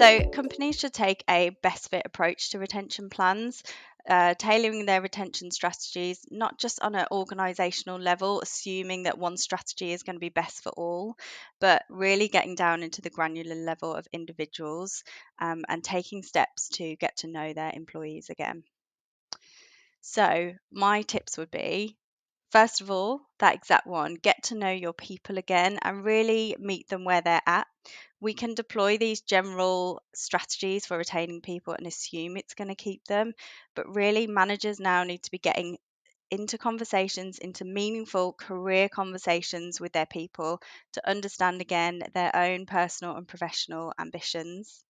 So, companies should take a best fit approach to retention plans, tailoring their retention strategies not just on an organizational level, assuming that one strategy is going to be best for all, but really getting down into the granular level of individuals and taking steps to get to know their employees again. So, my tips would be first of all, that exact one, get to know your people again and really meet them where they're at. We can deploy these general strategies for retaining people and assume it's going to keep them, but really, managers now need to be getting into conversations, into meaningful career conversations with their people to understand again their own personal and professional ambitions.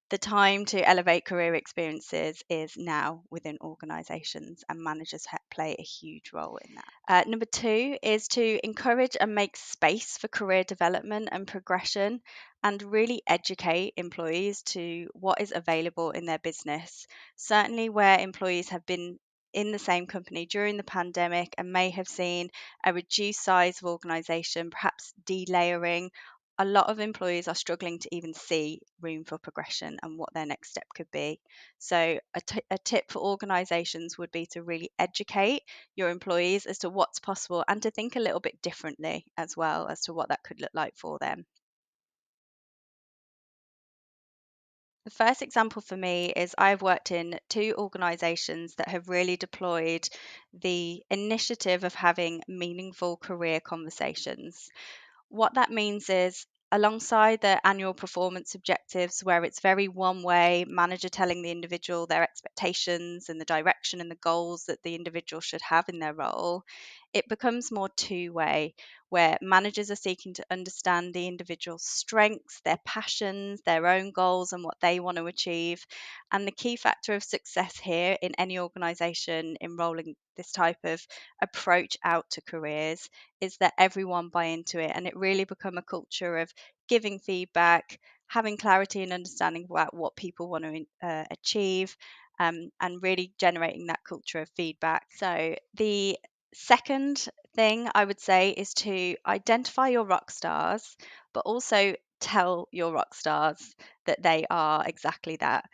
The time to elevate career experiences is now within organisations, and managers play a huge role in that. Number two is to encourage and make space for career development and progression and really educate employees to what is available in their business. Certainly, where employees have been in the same company during the pandemic and may have seen a reduced size of organisation, perhaps delayering, a lot of employees are struggling to even see room for progression and what their next step could be. So, a tip for organisations would be to really educate your employees as to what's possible and to think a little bit differently as well as to what that could look like for them. The first example for me is I've worked in two organisations that have really deployed the initiative of having meaningful career conversations. What that means is, alongside the annual performance objectives, where it's very one way, manager telling the individual their expectations and the direction and the goals that the individual should have in their role, it becomes more two-way, where managers are seeking to understand the individual's strengths, their passions, their own goals, and what they want to achieve. And the key factor of success here in any organization enrolling this type of approach out to careers is that everyone buy into it and it really become a culture of giving feedback, having clarity and understanding about what people want to achieve, and really generating that culture of feedback. So the second thing I would say is to identify your rock stars, but also tell your rock stars that they are exactly that.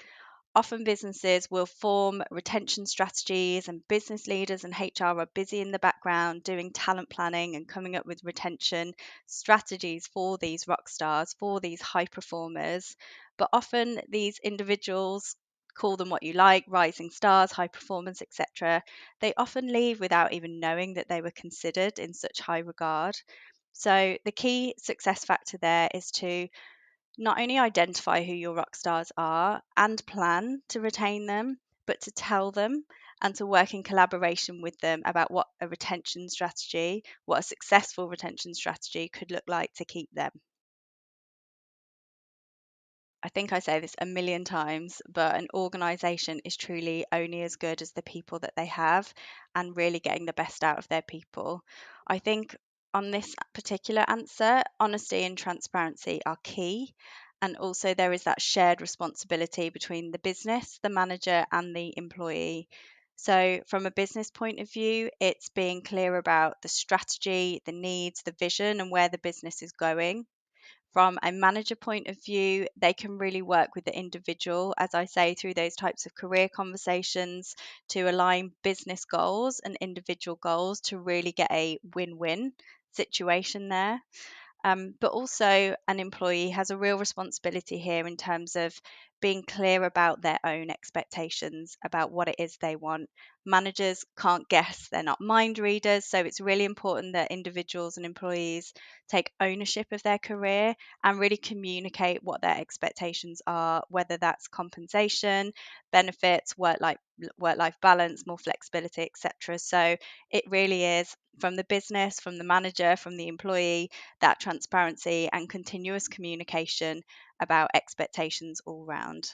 Often businesses will form retention strategies, and business leaders and HR are busy in the background doing talent planning and coming up with retention strategies for these rock stars, for these high performers. But often these individuals, call them what you like, rising stars, high performance, etc., they often leave without even knowing that they were considered in such high regard. So the key success factor there is to not only identify who your rock stars are and plan to retain them, but to tell them and to work in collaboration with them about what a retention strategy, what a successful retention strategy could look like to keep them. I think I say this a million times, but an organization is truly only as good as the people that they have and really getting the best out of their people. I think on this particular answer, honesty and transparency are key. And also, there is that shared responsibility between the business, the manager, and the employee. So, from a business point of view, it's being clear about the strategy, the needs, the vision, and where the business is going. From a manager point of view, they can really work with the individual, as I say, through those types of career conversations to align business goals and individual goals to really get a win win situation there. But also, an employee has a real responsibility here in terms of being clear about their own expectations about what it is they want. Managers can't guess, they're not mind readers. So it's really important that individuals and employees take ownership of their career and really communicate what their expectations are, whether that's compensation, benefits, work life balance, more flexibility, etc. So it really is from the business, from the manager, from the employee, that transparency and continuous communication about expectations all round.